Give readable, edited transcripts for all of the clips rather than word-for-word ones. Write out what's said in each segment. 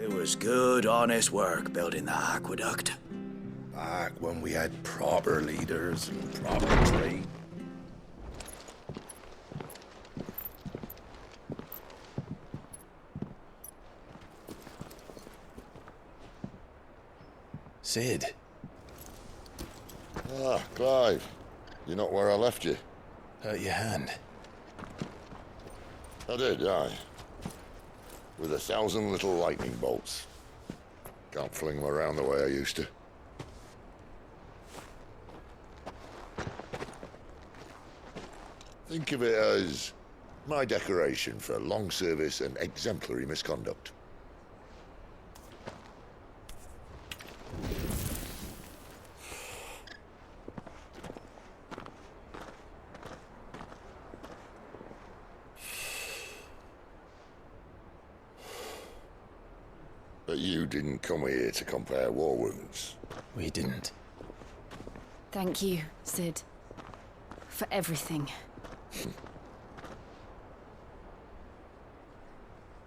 It was good, honest work building the aqueduct. Back when we had proper leaders and proper trade. Sid. Ah, Clive. You're not where I left you. Hurt your hand. I did, aye. With 1,000 little lightning bolts. Can't fling them around the way I used to. Think of it as my decoration for long service and exemplary misconduct. But you didn't come here to compare war wounds. We didn't. Thank you, Sid. For everything.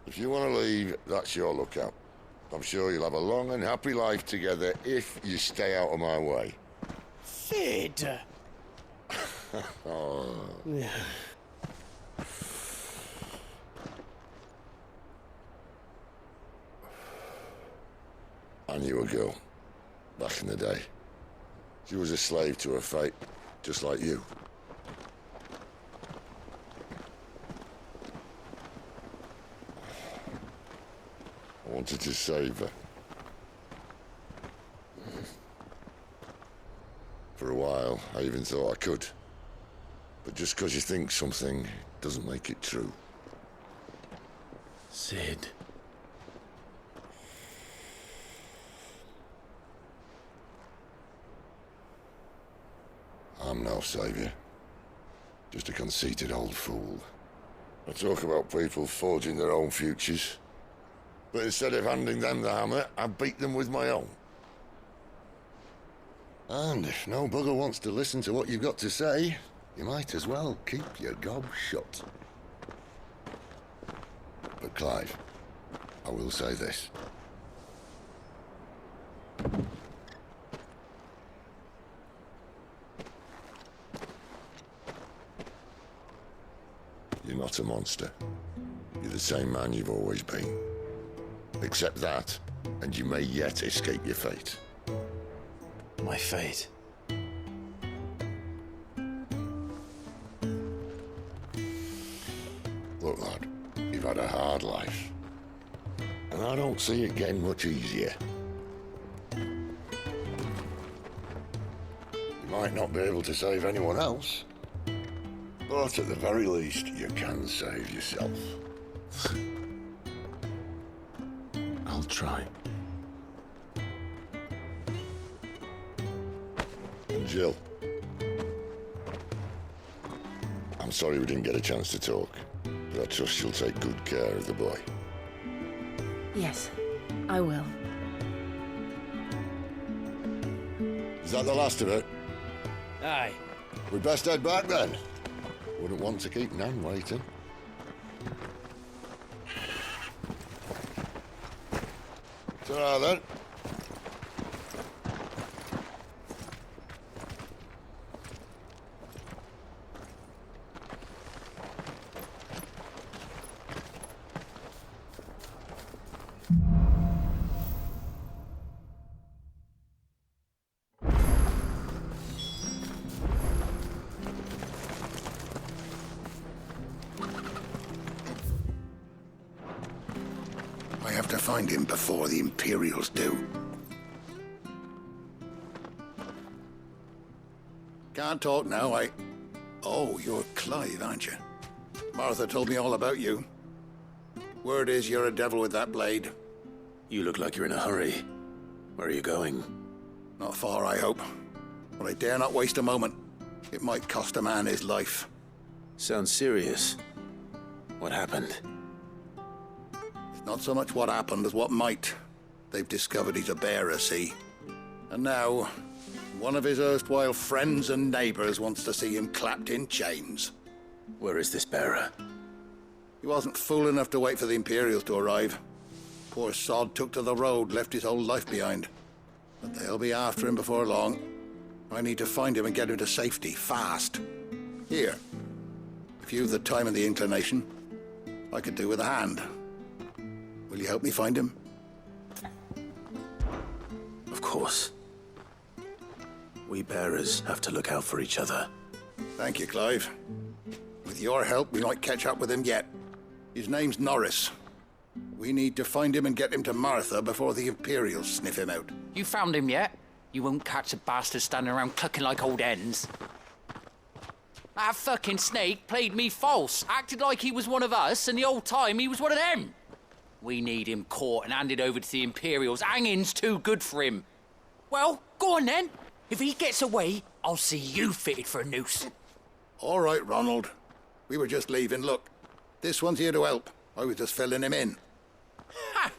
If you want to leave, that's your lookout. I'm sure you'll have a long and happy life together if you stay out of my way. Sid! Oh. I knew a girl, back in the day. She was a slave to her fate, just like you. I wanted to save her. For a while, I even thought I could. But just because you think something doesn't make it true. Sid. I'm no savior. Just a conceited old fool. I talk about people forging their own futures. But instead of handing them the hammer, I beat them with my own. And if no bugger wants to listen to what you've got to say, you might as well keep your gob shut. But Clive, I will say this. You're not a monster. You're the same man you've always been. Accept that, and you may yet escape your fate. My fate. Look, lad, you've had a hard life. And I don't see it getting much easier. You might not be able to save anyone else, but at the very least, you can save yourself. I'll try. And Jill, I'm sorry we didn't get a chance to talk, but I trust she'll take good care of the boy. Yes, I will. Is that the last of it? Aye. We'd best head back then. Wouldn't want to keep Nan waiting. Ta-ra then. I have to find him before the Imperials do. Can't talk now, Oh, you're Clive, aren't you? Martha told me all about you. Word is you're a devil with that blade. You look like you're in a hurry. Where are you going? Not far, I hope. But I dare not waste a moment. It might cost a man his life. Sounds serious. What happened? Not so much what happened as what might. They've discovered he's a bearer, see? And now, one of his erstwhile friends and neighbors wants to see him clapped in chains. Where is this bearer? He wasn't fool enough to wait for the Imperials to arrive. Poor sod took to the road, left his whole life behind. But they'll be after him before long. I need to find him and get him to safety, fast. Here, if you've the time and the inclination, I could do with a hand. Will you help me find him? Of course. We bearers have to look out for each other. Thank you, Clive. With your help, we might catch up with him yet. His name's Norris. We need to find him and get him to Martha before the Imperials sniff him out. You found him yet? You won't catch a bastard standing around clucking like old hens. That fucking snake played me false, acted like he was one of us, and the whole time he was one of them. We need him caught and handed over to the Imperials. Hanging's too good for him. Well, go on then. If he gets away, I'll see you fitted for a noose. All right, Ronald. We were just leaving. Look, this one's here to help. I was just filling him in. Ha!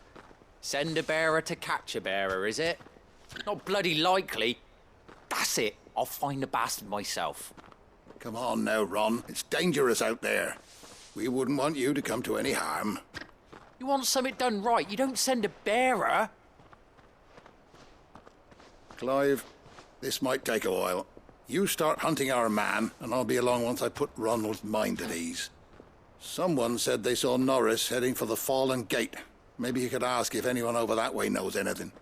Send a bearer to catch a bearer, is it? Not bloody likely. That's it. I'll find the bastard myself. Come on now, Ron. It's dangerous out there. We wouldn't want you to come to any harm. You want something done right, you don't send a bearer. Clive, this might take a while. You start hunting our man, and I'll be along once I put Ronald's mind at ease. Someone said they saw Norris heading for the Fallen Gate. Maybe you could ask if anyone over that way knows anything.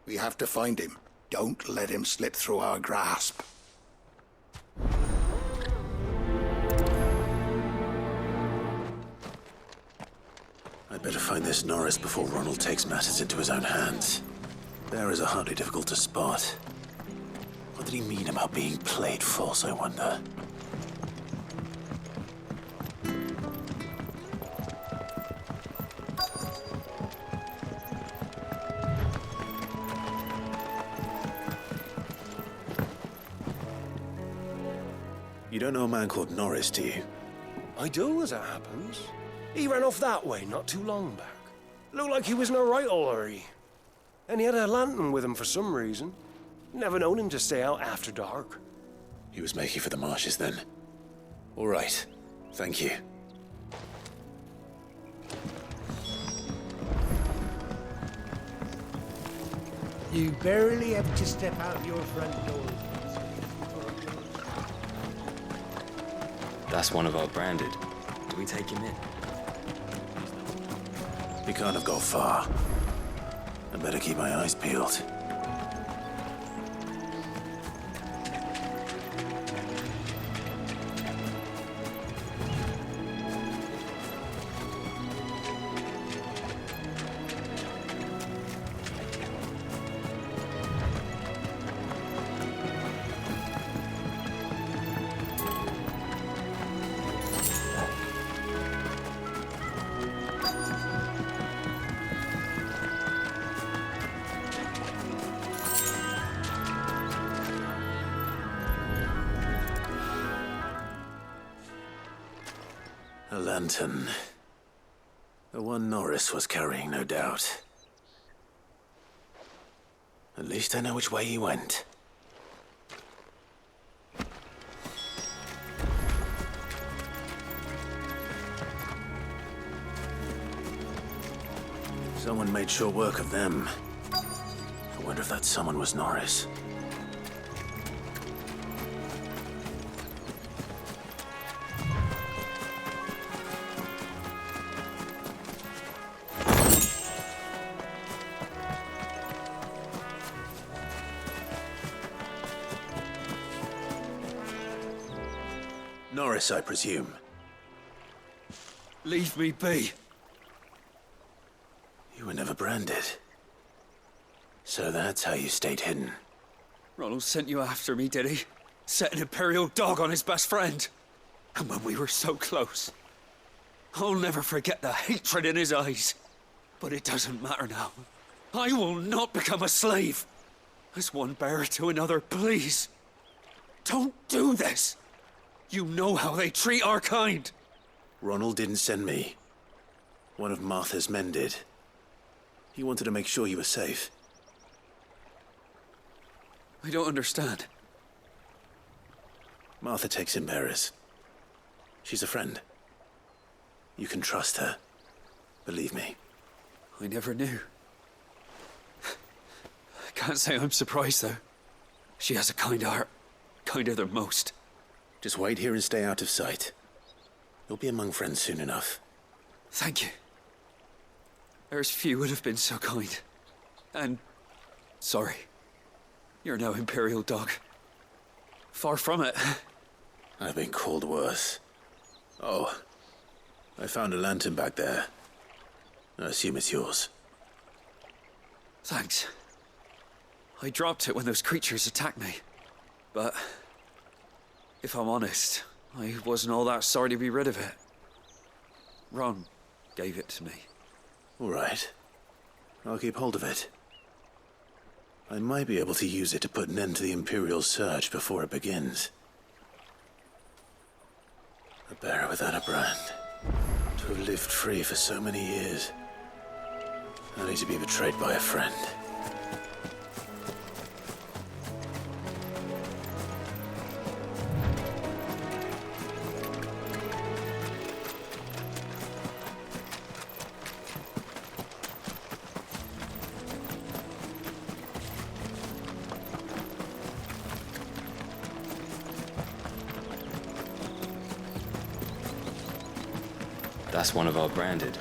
We have to find him. Don't let him slip through our grasp. I'd better find this Norris before Ronald takes matters into his own hands. Bearers are hardly difficult to spot. What did he mean about being played false, I wonder? You don't know a man called Norris, do you? I do, as it happens. He ran off that way not too long back. Looked like he was in a right old hurry. And he had a lantern with him for some reason. Never known him to stay out after dark. He was making for the marshes then. All right. Thank you. You barely have to step out of your front door. That's one of our branded. Do we take him in? He can't have got far. I better keep my eyes peeled. A lantern. The one Norris was carrying, no doubt. At least I know which way he went. Someone made sure work of them. I wonder if that someone was Norris. Norris, I presume. Leave me be. You were never branded. So that's how you stayed hidden. Ronald sent you after me, did he? Set an Imperial dog on his best friend. And when we were so close. I'll never forget the hatred in his eyes. But it doesn't matter now. I will not become a slave. As one bearer to another, please. Don't do this. You know how they treat our kind. Ronald didn't send me. One of Martha's men did. He wanted to make sure you were safe. I don't understand. Martha takes in bearers. She's a friend. You can trust her. Believe me. I never knew. I can't say I'm surprised, though. She has a kind heart. Kinder than most. Just wait here and stay out of sight. You'll be among friends soon enough. Thank you. There's few would have been so kind. And... sorry. You're no Imperial dog. Far from it. I've been called worse. Oh, I found a lantern back there. I assume it's yours. Thanks. I dropped it when those creatures attacked me. But... if I'm honest, I wasn't all that sorry to be rid of it. Ron gave it to me. All right. I'll keep hold of it. I might be able to use it to put an end to the Imperial search before it begins. A bearer without a brand. To have lived free for so many years. Only to be betrayed by a friend. That's one of our branded.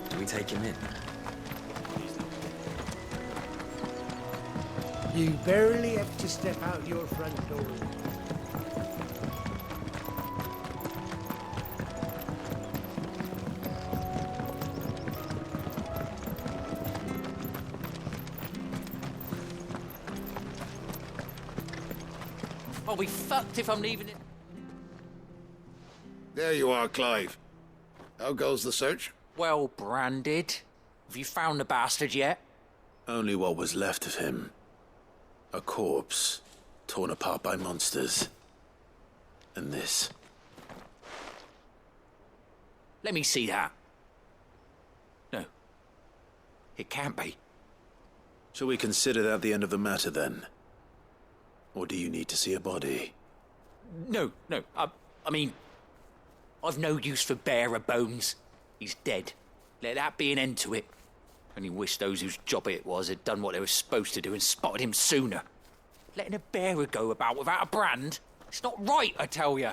Do we take him in? You barely have to step out your front door. I'll be fucked if I'm leaving it. There you are, Clive. How goes the search? Well, branded. Have you found the bastard yet? Only what was left of him. A corpse, torn apart by monsters. And this. Let me see that. No. It can't be. Shall we consider that the end of the matter, then? Or do you need to see a body? No. I mean... I've no use for bearer bones. He's dead. Let that be an end to it. Only wish those whose job it was had done what they were supposed to do and spotted him sooner. Letting a bearer go about without a brand? It's not right, I tell you.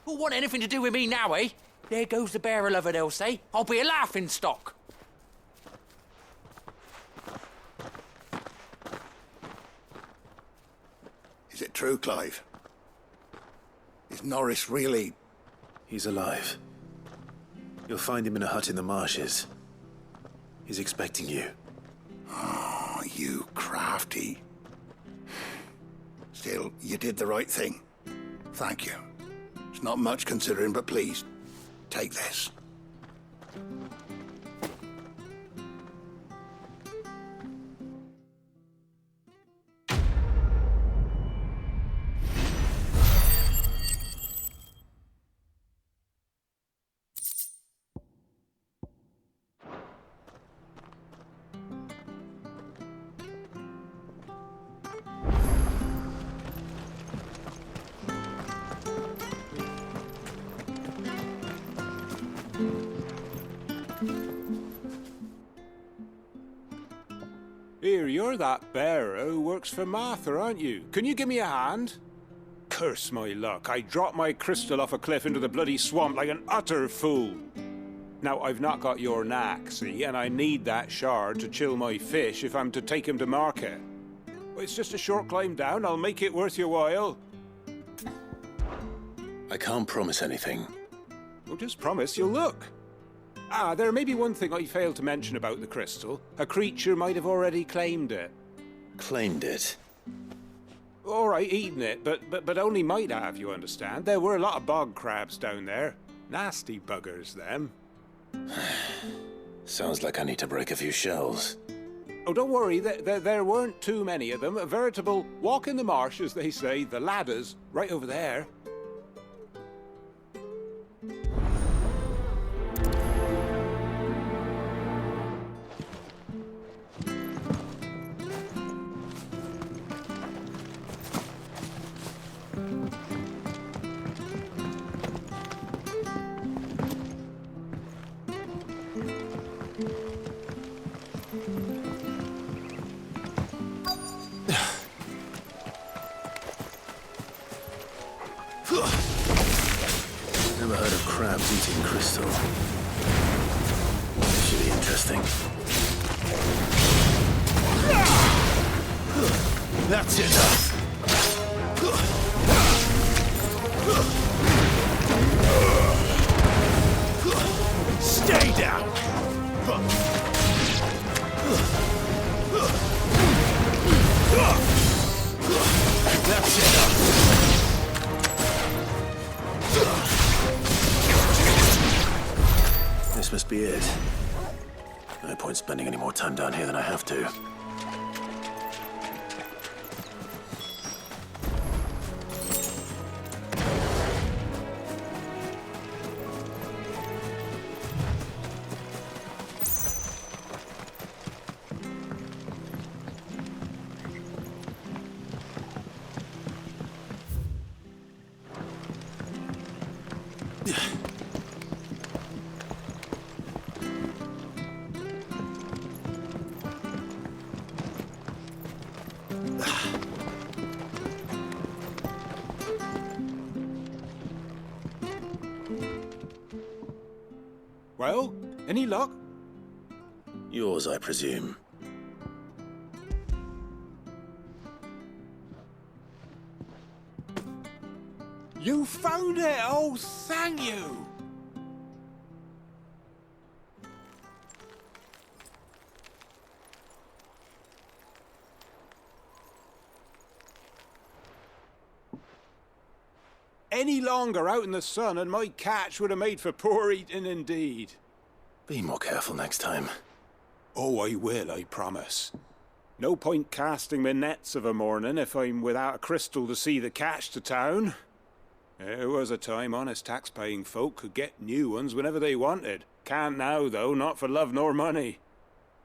Who'll want anything to do with me now, eh? There goes the bearer lover, they'll say. I'll be a laughing stock. Is it true, Clive? Is Norris really... He's alive. You'll find him in a hut in the marshes. He's expecting you. Oh, you crafty. Still, you did the right thing. Thank you. It's not much considering, but please, take this. Here, you're that bearer who works for Martha, aren't you? Can you give me a hand? Curse my luck, I dropped my crystal off a cliff into the bloody swamp like an utter fool. Now, I've not got your knack, see, and I need that shard to chill my fish if I'm to take him to market. It's just a short climb down, I'll make it worth your while. I can't promise anything. Well, just promise you'll look. Ah, there may be one thing I failed to mention about the crystal. A creature might have already claimed it. Claimed it? All right, eaten it, but only might have, you understand. There were a lot of bog crabs down there. Nasty buggers, them. Sounds like I need to break a few shells. Oh, don't worry, there weren't too many of them. A veritable walk in the marsh, as they say, the ladders, right over there. heard of crabs eating crystal. This should be interesting. That's enough. Stay down. That's enough. This must be it. No point spending any more time down here than I have to. Well, any luck? Yours, I presume. You found it! Oh, thank you! Any longer out in the sun and my catch would have made for poor eating indeed. Be more careful next time. Oh, I will, I promise. No point casting my nets of a morning if I'm without a crystal to see the catch to town. There was a time honest tax-paying folk could get new ones whenever they wanted. Can't now, though, not for love nor money.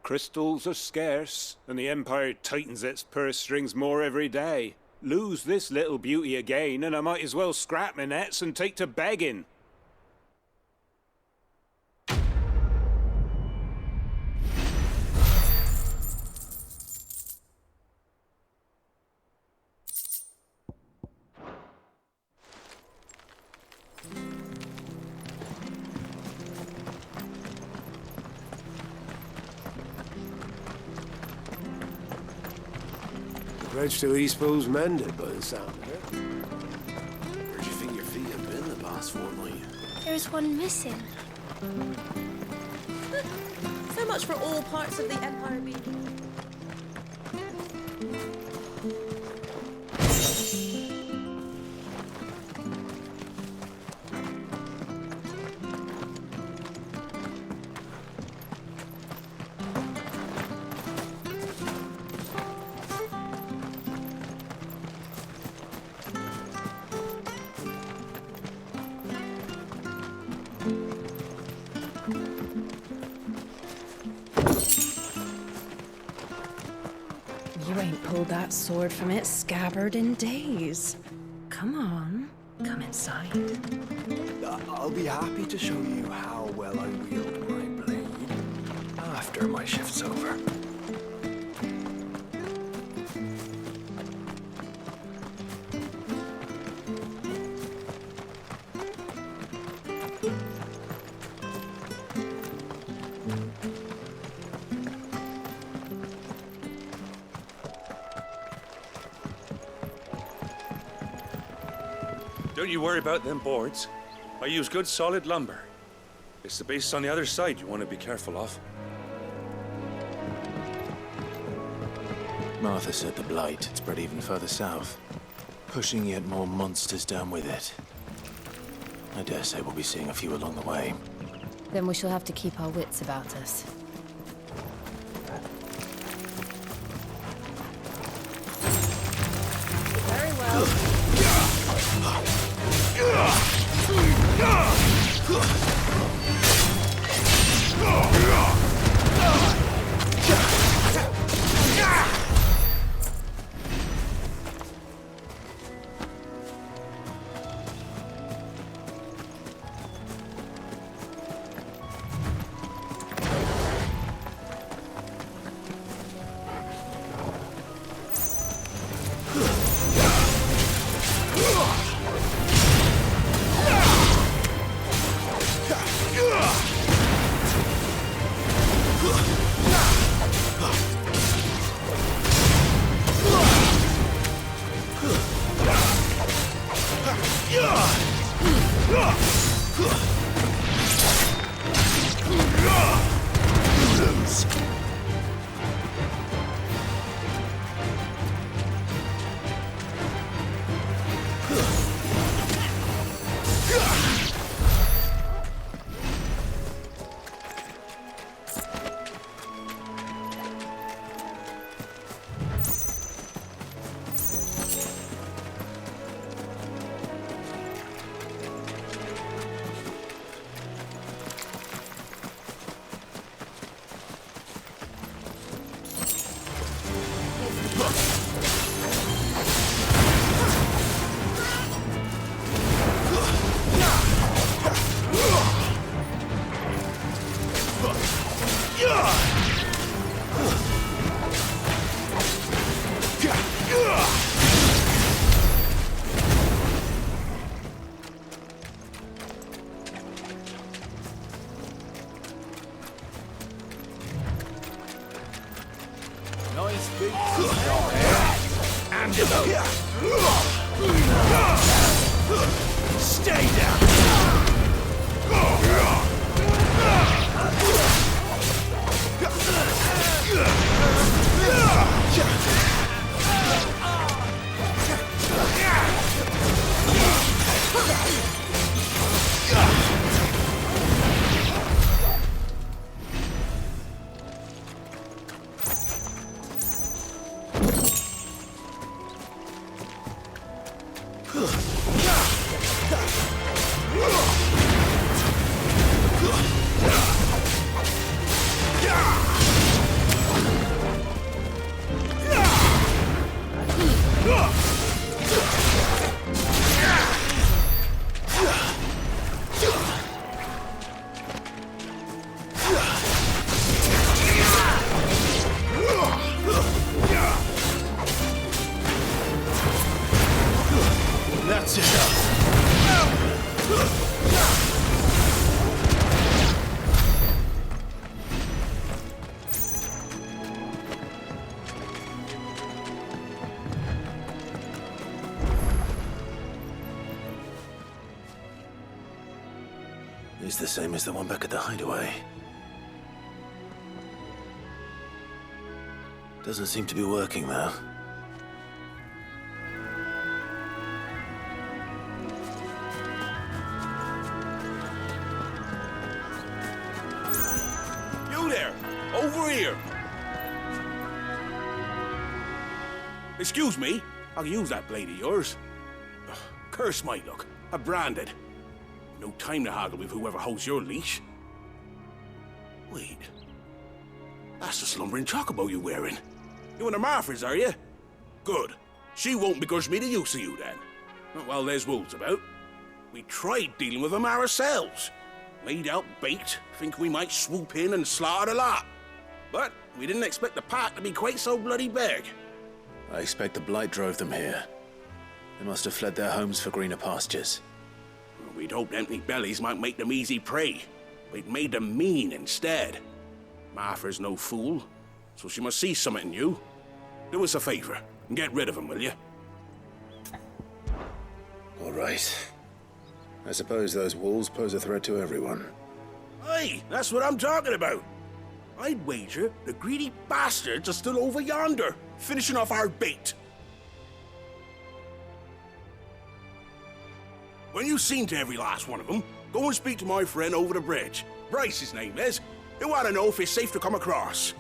Crystals are scarce, and the Empire tightens its purse strings more every day. Lose this little beauty again, and I might as well scrap my nets and take to begging. The bridge to Eastpool's mended by the sound of it. Where'd you think your feet have been the past fortnight? There's one missing. So much for all parts of the Empire being... You ain't pulled that sword from its scabbard in days. Come on, come inside. I'll be happy to show you how well I wield my blade after my shift's over. Don't you worry about them boards. I use good solid lumber. It's the base on the other side you want to be careful of. Martha said the blight had spread even further south, pushing yet more monsters down with it. I dare say we'll be seeing a few along the way. Then we shall have to keep our wits about us. Very well. Nice big And stay down. That's enough. It's the same as the one back at the hideaway. Doesn't seem to be working, though. You there! Over here! Excuse me, I can use that blade of yours. Ugh, curse my luck. I'm branded. No time to haggle with whoever holds your leash. Wait. That's the slumbering chocobo you're wearing. You and the Marthas, are you? Good. She won't begrudge me the use of you, then. Not while there's wolves about. We tried dealing with them ourselves. Laid out bait, think we might swoop in and slaughter the lot. But we didn't expect the pack to be quite so bloody big. I expect the blight drove them here. They must have fled their homes for greener pastures. We'd hoped empty bellies might make them easy prey. We'd made them mean instead. Martha's no fool, so she must see something in you. Do us a favor and get rid of them, will you? All right. I suppose those wolves pose a threat to everyone. Aye, that's what I'm talking about. I'd wager the greedy bastards are still over yonder, finishing off our bait. When you've seen to every last one of them, go and speak to my friend over the bridge. Bryce, his name is. He'll want to know if it's safe to come across.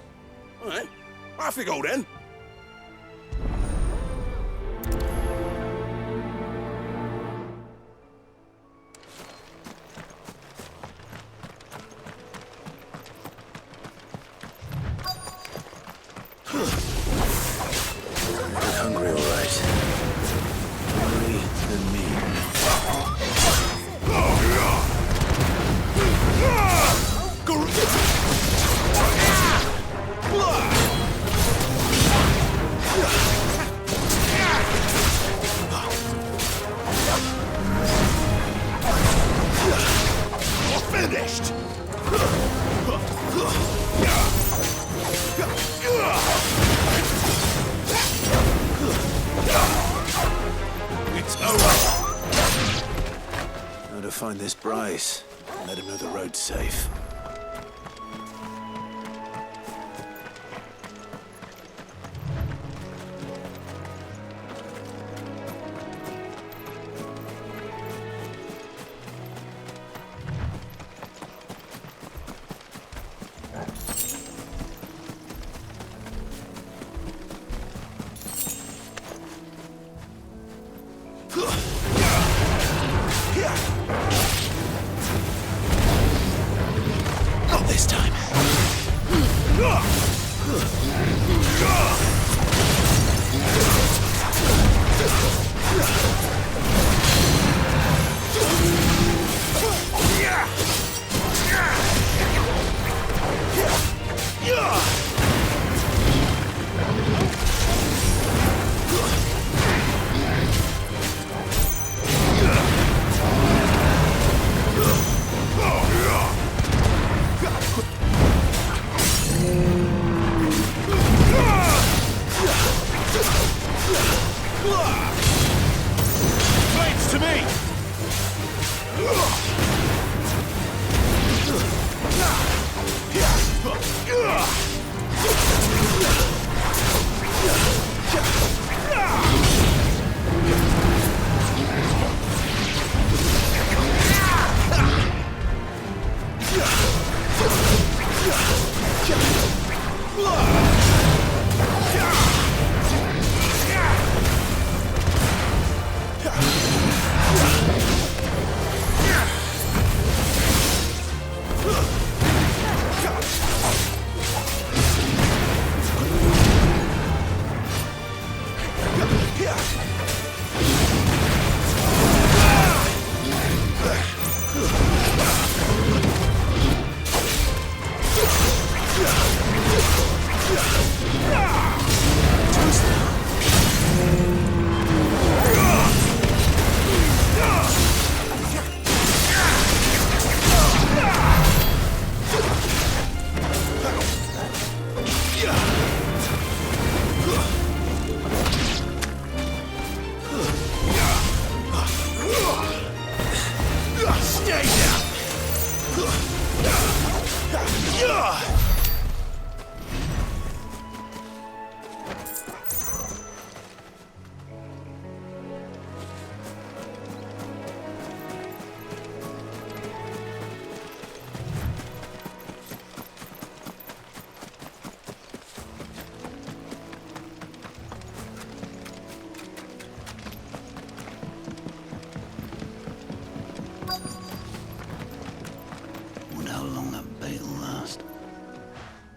All right, off you go then. You're hungry, all right. Hungry and mean. Finished! It's over! Now to find this Bryce and let him know the road's safe. Not this time.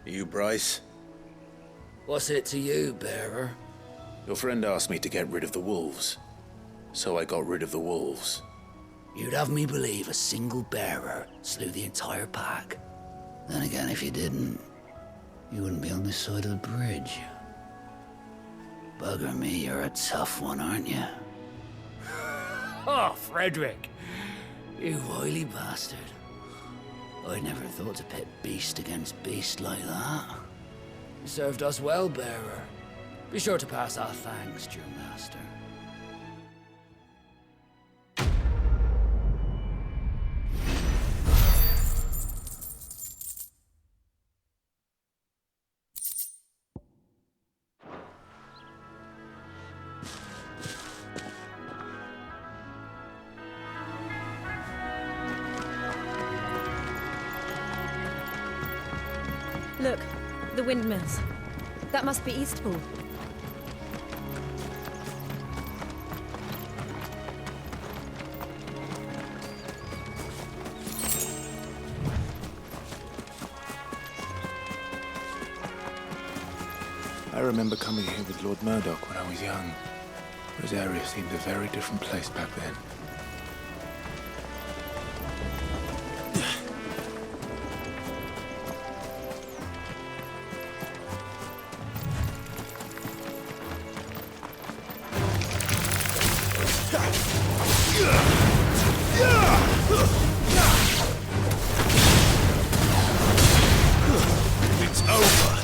You, Bryce? What's it to you, bearer? Your friend asked me to get rid of the wolves. So I got rid of the wolves. You'd have me believe a single bearer slew the entire pack. Then again, if you didn't, you wouldn't be on this side of the bridge. Bugger me, you're a tough one, aren't you? Oh, Frederick. You wily bastard. I never thought to pit beast against beast like that. You served us well, bearer. Be sure to pass our thanks to your master. Look, the windmills. That must be Eastpool. I remember coming here with Lord Murdoch when I was young. This area seemed a very different place back then. It's over.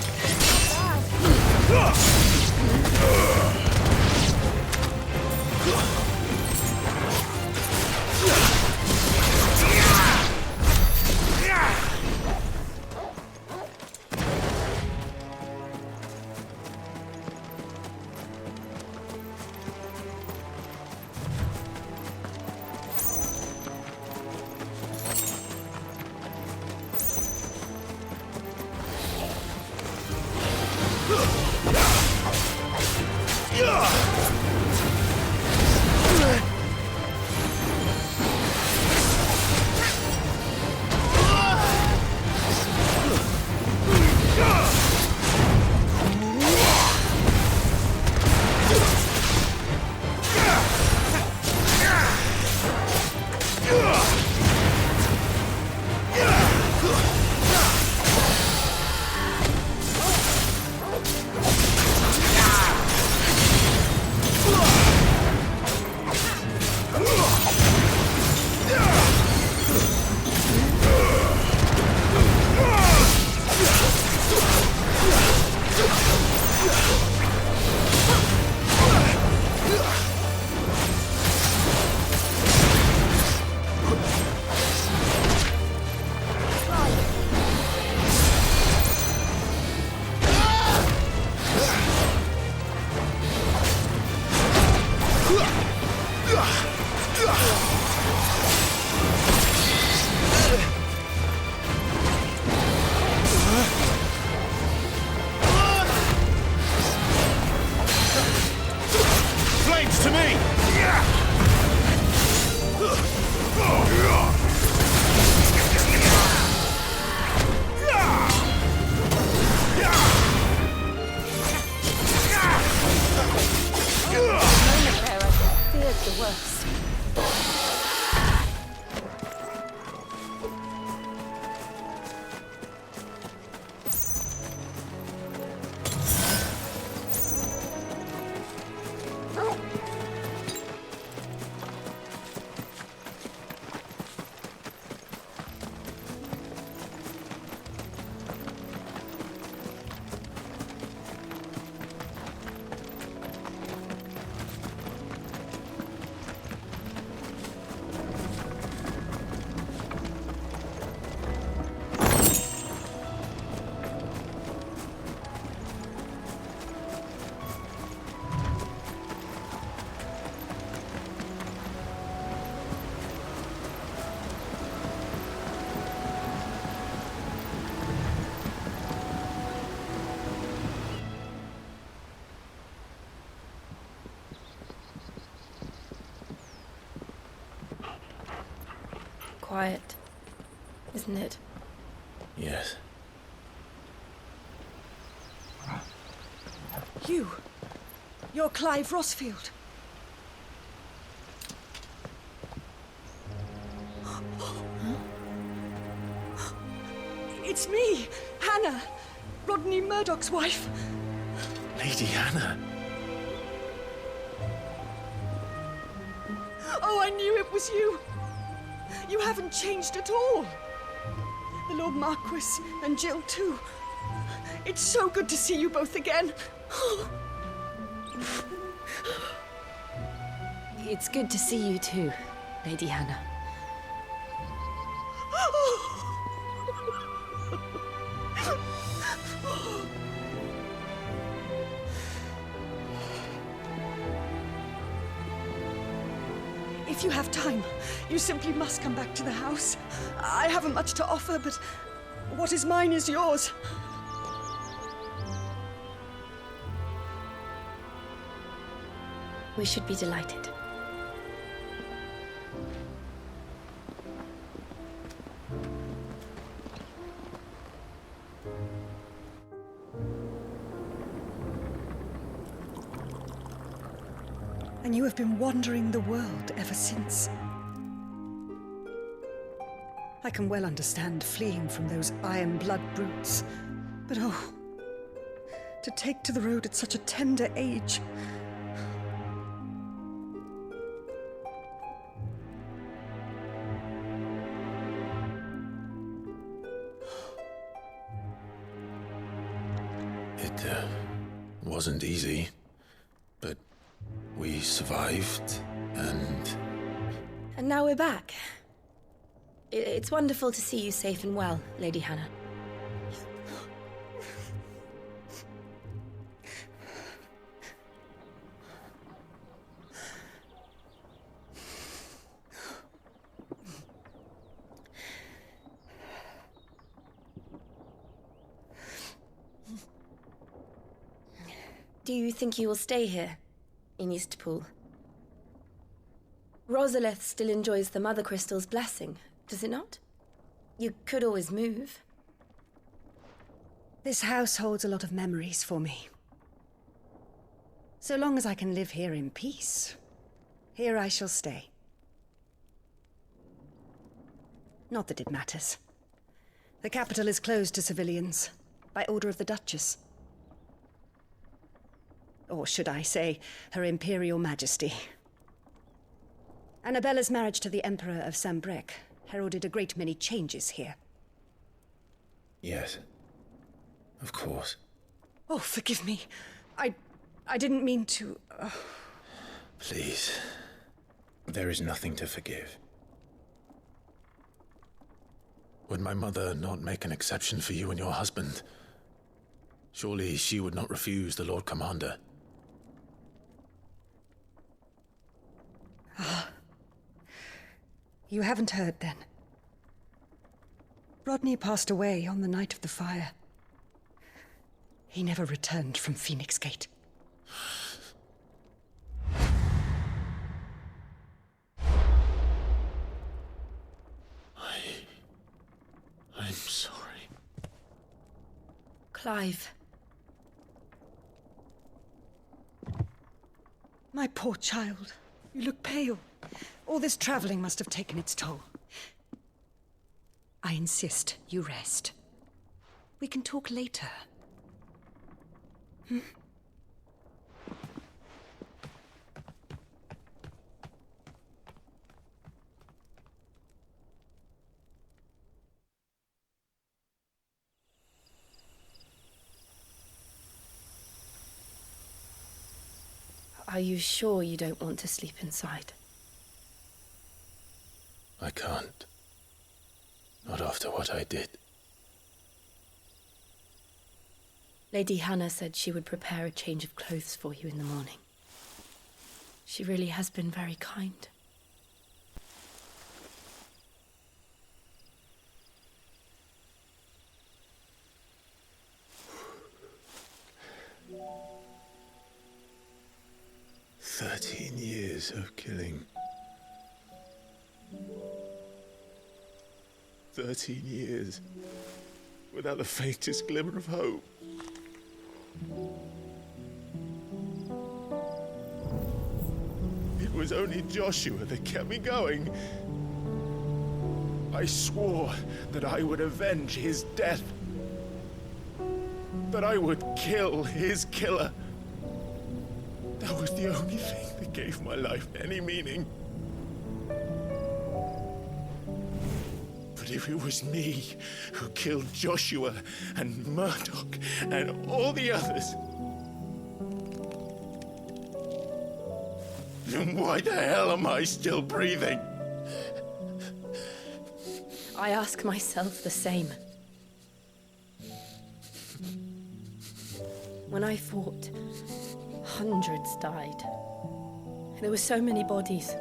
Flames to me! Feared the worst. quiet, isn't it? Yes. You're Clive Rossfield. It's me, Hannah, Rodney Murdoch's wife. Lady Hannah. Oh, I knew it was you. You haven't changed at all. The Lord Marquis and Jill too. It's so good to see you both again. It's good to see you too, Lady Hannah. If you have time, you simply must come back to the house. I haven't much to offer, but what is mine is yours. We should be delighted. And you have been wandering the world ever since. I can well understand fleeing from those iron blood brutes, but oh, to take to the road at such a tender age. It wasn't easy, but we survived, and... And now we're back. It's wonderful to see you safe and well, Lady Hannah. Do you think you will stay here, in Eastpool? Rosalith still enjoys the Mother Crystal's blessing, does it not? You could always move. This house holds a lot of memories for me. So long as I can live here in peace, here I shall stay. Not that it matters. The capital is closed to civilians, by order of the Duchess. Or should I say, Her Imperial Majesty. Annabella's marriage to the Emperor of Sambrec heralded a great many changes here. Yes. Of course. Oh, forgive me. I didn't mean to... Please. There is nothing to forgive. Would my mother not make an exception for you and your husband? Surely she would not refuse the Lord Commander. You haven't heard, then. Rodney passed away on the night of the fire. He never returned from Phoenix Gate. I'm sorry. Clive. My poor child. You look pale. All this traveling must have taken its toll. I insist you rest. We can talk later. Hmm? Are you sure you don't want to sleep inside? I can't. Not after what I did. Lady Hannah said she would prepare a change of clothes for you in the morning. She really has been very kind. "13 years of killing. 13 years, without the faintest glimmer of hope. It was only Joshua that kept me going. I swore that I would avenge his death. That I would kill his killer. That was the only thing that gave my life any meaning. But if it was me who killed Joshua and Murdoch and all the others, then why the hell am I still breathing? I ask myself the same. When I fought, hundreds died. There were so many bodies,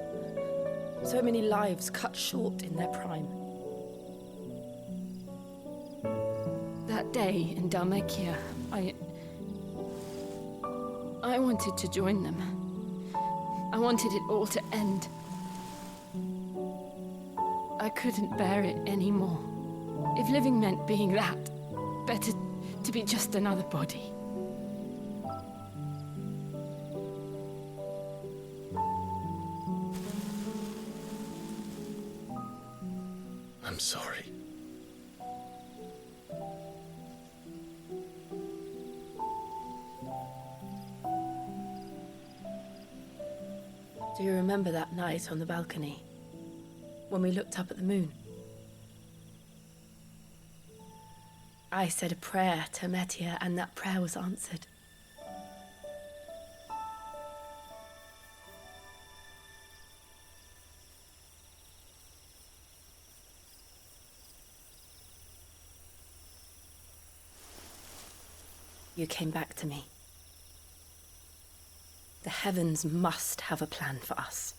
so many lives cut short in their prime. That day in Dalmacia, I wanted to join them. I wanted it all to end. I couldn't bear it anymore. If living meant being that, better to be just another body. I'm sorry. Do you remember that night on the balcony, when we looked up at the moon? I said a prayer to Metia, and that prayer was answered. You came back to me. The heavens must have a plan for us.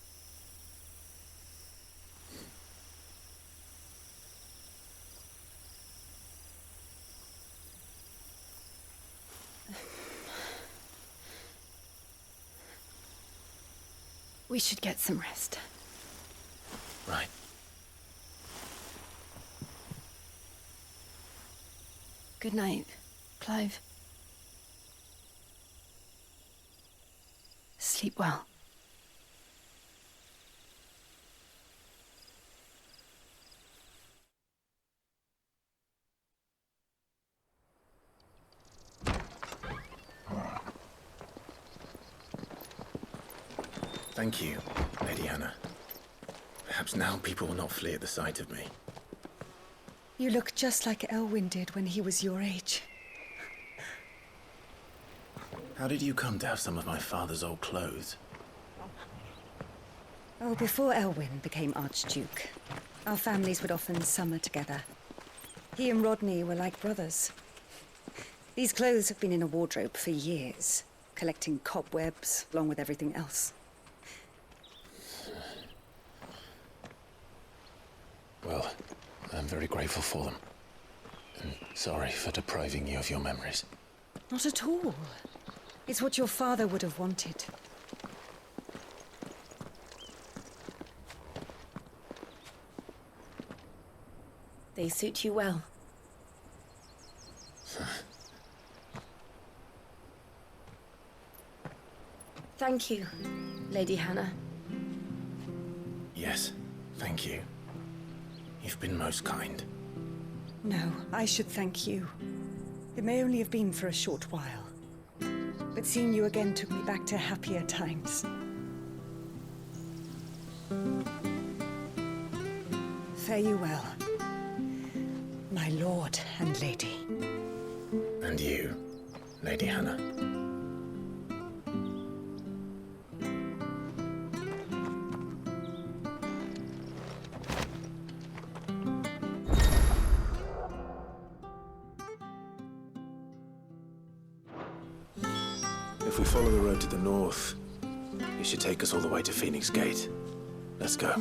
We should get some rest. Right. Good night, Clive. Sleep well. Thank you, Lady Hannah. Perhaps now people will not flee at the sight of me. You look just like Elwyn did when he was your age. How did you come to have some of my father's old clothes? Oh, before Elwyn became Archduke, our families would often summer together. He and Rodney were like brothers. These clothes have been in a wardrobe for years, collecting cobwebs along with everything else. Well, I'm very grateful for them. And sorry for depriving you of your memories. Not at all. It's what your father would have wanted. They suit you well. Thank you, Lady Hannah. Yes, thank you. You've been most kind. No, I should thank you. It may only have been for a short while, but seeing you again took me back to happier times. Fare you well, my lord and lady. And you, Lady Hannah. If we follow the road to the north, it should take us all the way to Phoenix Gate. Let's go.